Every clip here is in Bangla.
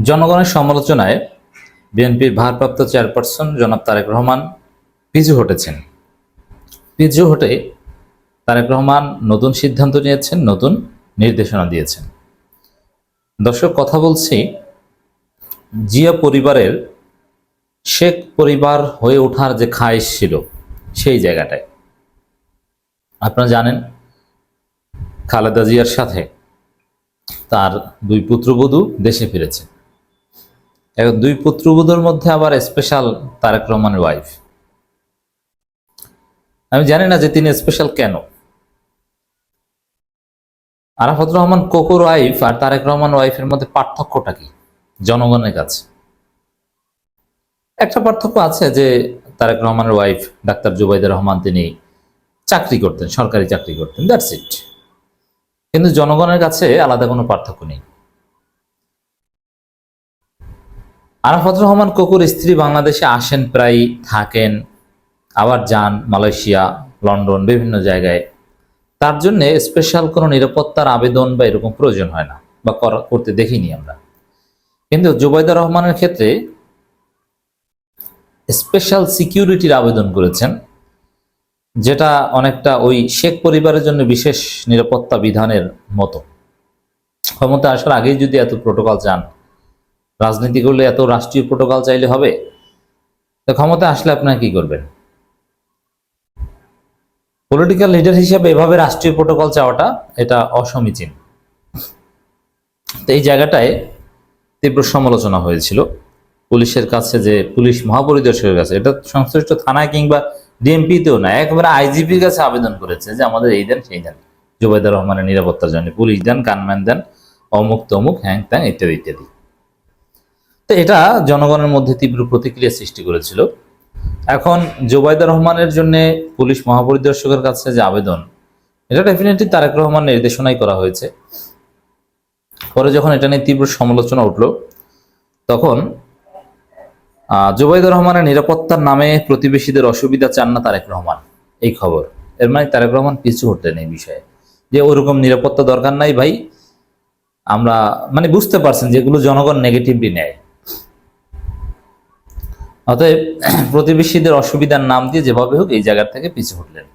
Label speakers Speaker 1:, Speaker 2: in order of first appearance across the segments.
Speaker 1: জনগণের সমালোচনায় বিএনপির ভারপ্রাপ্ত চেয়ারপারসন জনাব তারেক রহমান পিছু হটেছেন। পিছু হটে তারেক রহমান নতুন সিদ্ধান্ত নিয়েছেন, নতুন নির্দেশনা দিয়েছেন। দর্শক, কথা বলছি জিয়া পরিবারের শেখ পরিবার হয়ে ওঠার যে খায়েশ ছিল সেই জায়গাটায়। আপনারা জানেন খালেদা জিয়ার সাথে তার দুই পুত্রবধূ দেশে ফিরেছে। এখন দুই পুত্রবধূর মধ্যে আবার স্পেশাল তারেক রহমানের ওয়াইফ। আমি জানি না যে তিনি স্পেশাল কেন। আরাফাত রহমান কোকোর ওয়াইফ আর তারেক রহমান ওয়াইফের মধ্যে পার্থক্যটা কি জনগণের কাছে? একটা পার্থক্য আছে যে তারেক রহমানের ওয়াইফ ডাক্তার জুবাইদা রহমান, তিনি চাকরি করতেন, সরকারি চাকরি করতেন, দ্যাটস ইট। কিন্তু জনগণের কাছে আলাদা কোনো পার্থক্য নেই। আরাফাত রহমান কোকোর স্ত্রী বাংলাদেশে আসেন, প্রায় থাকেন, আবার যান মালয়েশিয়া, লন্ডন, বিভিন্ন জায়গায়। তার জন্য স্পেশাল কোনো নিরাপত্তার আবেদন বা এরকম প্রয়োজন হয় না, বা করতে দেখিনি আমরা। কিন্তু জুবাইদা রহমানের ক্ষেত্রে স্পেশাল সিকিউরিটির আবেদন করেছেন, যেটা অনেকটা ওই শেখ পরিবারের জন্য বিশেষ নিরাপত্তা বিধানের মতো। ক্ষমতা আসার আগেই যদি এত প্রোটোকল চান, রাজনীতি করলে এত রাষ্ট্রীয় প্রোটোকল চাইলে হবে? তো ক্ষমতা আসলে আপনারা কি করবেন? পলিটিক্যাল লিডার হিসেবে এভাবে রাষ্ট্রীয় প্রোটোকল চাওয়াটা এটা অসমীচীন। তো এই জায়গাটায় তীব্র সমালোচনা হয়েছিল পুলিশের কাছে, যে পুলিশ মহাপরিদর্শকের কাছে, এটা সংশ্লিষ্ট থানায় কিংবা ডিএমপিতেও না, একবারে আইজিপির কাছে আবেদন করেছে যে আমাদের এই দেন সেই দেন, জুবাইদা রহমানের নিরাপত্তার জন্য পুলিশ দেন, গানম্যান দেন, অমুক তমুক, হ্যাং ত্যাং ইত্যাদি ইত্যাদি। তো এটা জনগণের মধ্যে তীব্র প্রতিক্রিয়া সৃষ্টি করেছিল। এখন জুবাইদা রহমানের জন্য পুলিশ মহাপরিদর্শকের কাছে যে আবেদন, এটা ডেফিনেটলি তারেক রহমান নির্দেশনাই করা হয়েছে। পরে যখন এটা নিয়ে তীব্র সমালোচনা উঠল, তখন জুবাইদা রহমানের নিরাপত্তার নামে প্রতিবেশীদের অসুবিধা চান না তারেক রহমান, এই খবর। এর মানে তারেক রহমান পিছু হটলেন এই বিষয়ে, যে ওরকম নিরাপত্তা দরকার নাই ভাই। আমরা মানে বুঝতে পারছেন যেগুলো জনগণ নেগেটিভলি নেয়। অতএব প্রতিবেশীদের অসুবিধার নাম দিয়ে যেভাবে হোক এই জায়গা থেকে পিছু হটলেন।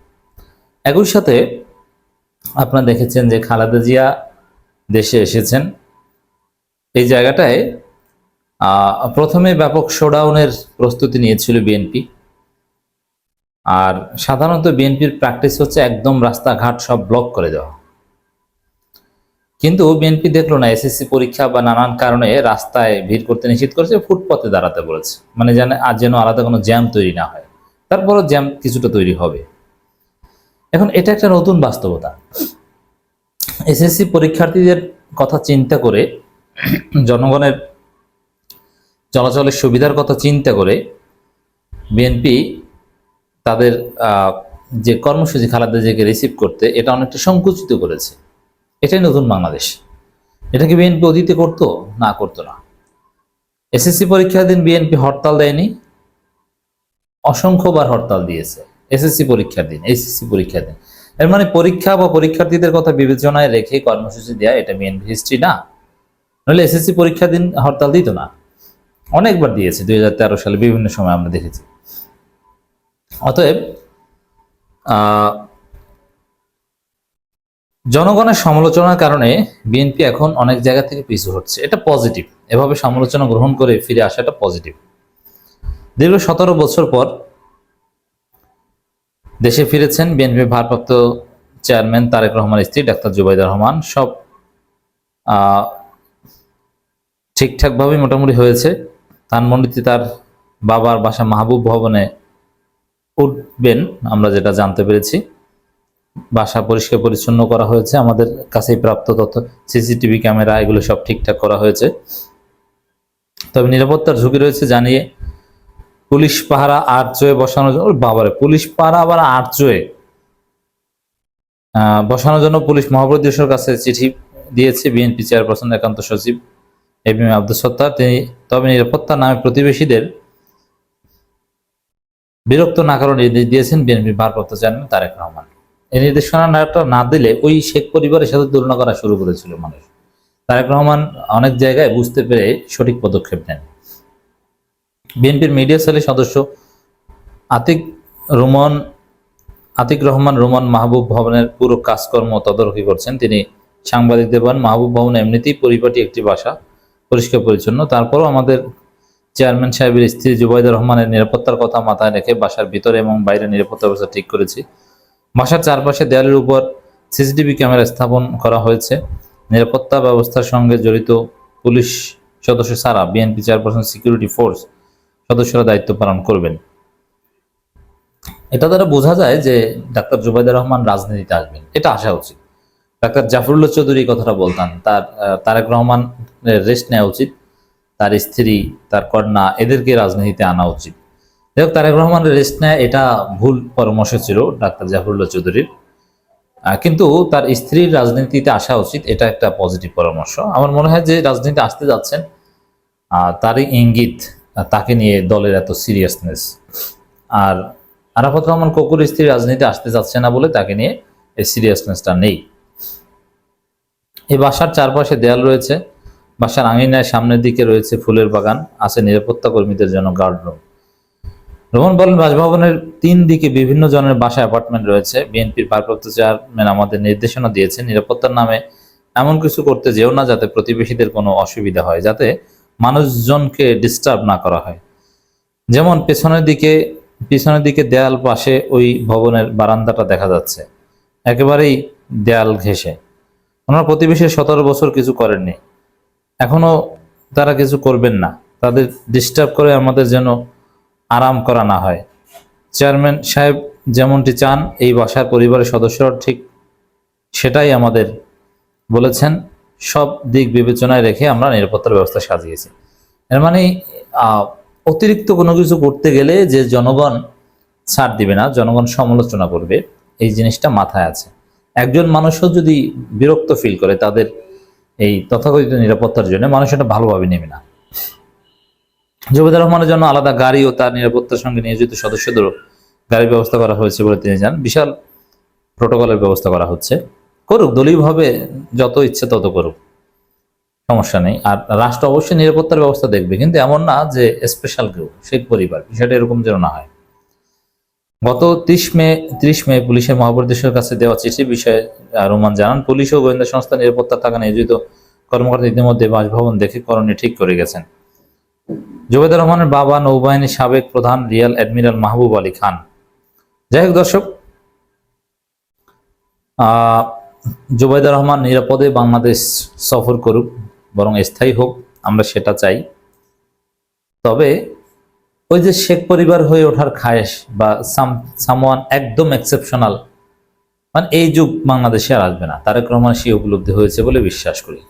Speaker 1: একই সাথে আপনারা দেখেছেন যে খালেদা জিয়া দেশে এসেছেন। এই জায়গাটায় প্রথমে ব্যাপক শোডাউনের প্রস্তুতি নিয়েছিল বিএনপি। আর সাধারণত বিএনপির প্র্যাকটিস হচ্ছে একদম রাস্তাঘাট সব ব্লক করে দেওয়া। কিন্তু বিএনপি দেখলো না, এসএসসি পরীক্ষা বা নানান কারণে রাস্তায় ভিড় করতে নিষেধ করেছে, ফুটপথে দাঁড়াতে বলেছে, মানে যেন আলাদা কোনো জ্যাম তৈরি না হয়। তারপরও জ্যাম কিছুটা তৈরি হবে। এখন এটা একটা নতুন বাস্তবতা। এসএসসি পরীক্ষার্থীদের কথা চিন্তা করে, জনগণের চলাচলের সুবিধার কথা চিন্তা করে বিএনপি তাদের যে কর্মসূচি খালেদা জিয়াকে রিসিভ করতে, এটা অনেকটা সংকুচিত করেছে। এটাই নতুন বাংলাদেশ। এটা কি বিএনপি অতীতে করতো? না, করতো না। এসএসসি পরীক্ষার দিন বিএনপি হরতাল দেয়নি, অসংখ্যবার হরতাল দিয়েছে এসএসসি পরীক্ষার দিন, এইচএসসি পরীক্ষার দিন। এর মানে পরীক্ষা বা পরীক্ষার্থীদের কথা বিবেচনায় রেখে কর্মসূচি দেওয়া, এটা বিএনপি হিস্ট্রি না। নাহলে এসএসসি পরীক্ষার দিন হরতাল দিত না, অনেকবার দিয়েছে। 2013 সালে বিভিন্ন সময় আমরা দেখেছি। অতএব জনগণের সমালোচনার কারণে বিএনপি এখন অনেক জায়গা থেকে পিছু হচ্ছে। এটা পজিটিভ, এভাবে সমালোচনা গ্রহণ করে ফিরে আসাটা পজিটিভ। দীর্ঘ 17 বছর পর দেশে ফিরেছেন বিএনপি ভারপ্রাপ্ত চেয়ারম্যান তারেক রহমানের স্ত্রী ডাক্তার জুবাইদা রহমান। সব ঠিকঠাকভাবে মোটামুটি হয়েছে। ধানমন্ডিতে তার বাবার বাসা মাহবুব ভবনে উঠবেন, আমরা যেটা জানতে পেরেছি। বাসা পরিষ্কার পরিচ্ছন্ন করা হয়েছে, আমাদের কাছেই প্রাপ্ত তথ্য, সিসিটিভি ক্যামেরা, এগুলো সব ঠিকঠাক করা হয়েছে। তবে নিরাপত্তার ঝুঁকি রয়েছে জানিয়ে পুলিশ পাহারা আর্চওয়ে বসানোর জন্য, বাবারে, পুলিশ পাহারা আবার আর্চওয়ে বসানোর জন্য পুলিশ মহাপরিদর্শকের কাছে চিঠি দিয়েছে বিএনপি চেয়ারপারসন একান্ত সচিব এবিএম আব্দুস সত্তার। তিনি তবে নিরাপত্তার নামে প্রতিবেশীদের বিরক্ত না করার নির্দেশ দিয়েছেন বিএনপির ভারপ্রাপ্ত চেয়ারম্যান তারেক রহমান। এই নির্দেশনা না দিলে ওই শেখ পরিবারের সাথে তুলনা করা শুরু করেছিল মানুষ, তারেক রহমান অনেক জায়গায় বুঝতে পেরে সঠিক পদক্ষেপ নেন। বিএনপির মিডিয়া সেলের সদস্য আতিক রুমন আতিক রহমান রুমন মাহবুব ভবনের পুরো কাজকর্ম তদারকি করছেন। তিনি সাংবাদিকদের বলেন, মাহবুব ভবন এমনিতেই পরিপাটি একটি বাসা, পরিষ্কার পরিচ্ছন্ন। তারপরও আমাদের চেয়ারম্যান সাহেবের স্ত্রী জুবাইদা রহমানের নিরাপত্তার কথা মাথায় রেখে বাসার ভিতরে এবং বাইরে নিরাপত্তা ব্যবস্থা ঠিক করেছি। বাসার চারপাশে দেয়ালের উপর সিসিটিভি ক্যামেরা স্থাপন করা হয়েছে। নিরাপত্তা ব্যবস্থার সঙ্গে জড়িত পুলিশ সদস্য ছাড়া বিএনপি চেয়ারপারসন সিকিউরিটি ফোর্স সদস্যরা দায়িত্ব পালন করবেন। এটা দ্বারা বোঝা যায় যে ডাক্তার জুবাইদা রহমান রাজনীতিতে আসবেন, এটা আসা উচিত। ডাক্তার জাফরুল্লাহ চৌধুরী কথাটা বলতেন, তারেক রহমান রেস্ট নেওয়া উচিত, তার স্ত্রী, তার কন্যা, এদেরকে রাজনীতিতে আনা উচিত। যাই হোক, তারেক রহমানের রেস্ট নেয় এটা ভুল পরামর্শ ছিল ডাক্তার জাফরুল্লাহ চৌধুরীর, কিন্তু তার স্ত্রীর রাজনীতিতে আসা উচিত, এটা একটা পজিটিভ পরামর্শ। আমার মনে হয় যে রাজনীতি আসতে যাচ্ছেন তারই ইঙ্গিত, তাকে নিয়ে দলের এত সিরিয়াসনেস। আর আরাফাত রহমান কোকুর স্ত্রী রাজনীতি আসতে যাচ্ছে না বলে তাকে নিয়ে এই সিরিয়াসনেসটা নেই। এই বাসার চারপাশে দেয়াল রয়েছে, বাসার আঙিনায় সামনের দিকে রয়েছে ফুলের বাগান, আছে নিরাপত্তা কর্মীদের জন্য গার্ডরুম। রোহন বলেন, বাসভবনের 3 দিকে বিভিন্ন জনের বাসা অ্যাপার্টমেন্ট রয়েছে। বিএনপির ভারপ্রাপ্ত চেয়ারম্যান আমাদের নির্দেশনা দিয়েছেন, নিরাপত্তার নামে এমন কিছু করতে যেও না যাতে প্রতিবেশীদের কোনো অসুবিধা হয়, যাতে মানুষজনকে ডিস্টার্ব না করা হয়। যেমন পিছনের দিকে দেয়াল পাশে ওই ভবনের বারান্দাটা দেখা যাচ্ছে, একেবারেই দেয়াল ঘেঁষে। ওনারা প্রতিবেশীর 17 বছর কিছু করেননি, এখনো তারা কিছু করবেন না। তাদের ডিস্টার্ব করে আমাদের যেন আরাম করা না হয়। চেয়ারম্যান সাহেব যেমনটি চান এই বাসার পরিবারের সদস্যরা ঠিক সেটাই আমাদের বলেছেন। সব দিক বিবেচনায় রেখে আমরা নিরাপত্তার ব্যবস্থা সাজিয়েছি। এর মানে অতিরিক্ত কোনো কিছু করতে গেলে যে জনগণ ছাড় দিবে না, জনগণ সমালোচনা করবে, এই জিনিসটা মাথায় আছে। একজন মানুষও যদি বিরক্ত ফিল করে তাদের এই তথাকথিত নিরাপত্তার জন্য, মানুষ এটা ভালোভাবে নেবে না। জুবাইদা রহমানের জন্য আলাদা গাড়ি ও তার নিরাপত্তার সঙ্গে নিয়োজিত সদস্যদেরও গাড়ির ব্যবস্থা করা হয়েছে বলে তিনি জানান। বিশাল প্রোটোকলের ব্যবস্থা করা হচ্ছে, করুক, দলীয়ভাবে যত ইচ্ছে তত করুক, সমস্যা নেই। আর রাষ্ট্র অবশ্যই নিরাপত্তার ব্যবস্থা দেখবে, কিন্তু এমন না যে স্পেশাল কেউ, শেখ পরিবার, বিষয়টা এরকম যেন না হয়। গত 30 মে পুলিশের মহাপরিদর্শকের কাছে দেওয়া চিঠির বিষয়ে রোমান জানান, পুলিশ ও গোয়েন্দা সংস্থা নিরাপত্তা থাকা নিয়োজিত কর্মকর্তা ইতিমধ্যে বাসভবন দেখে করণীয় ঠিক করে গেছেন। জুবাইদা রহমানের বাবা নৌবাহিনীর সাবেক প্রধান রিয়ার অ্যাডমিরাল মাহবুব আলী খান। যাই হোক দর্শক, জুবাইদা রহমান নিরাপদে বাংলাদেশ সফর করুক, বরং স্থায়ী হোক, আমরা সেটা চাই। তবে ওই যে শেখ পরিবার হয়ে ওঠার খায়েশ বা সামওয়ান একদম এক্সেপশনাল, মানে এই যুগ বাংলাদেশে আর আসবে না। তারেক রহমান সেই উপলব্ধি হয়েছে বলে বিশ্বাস করি।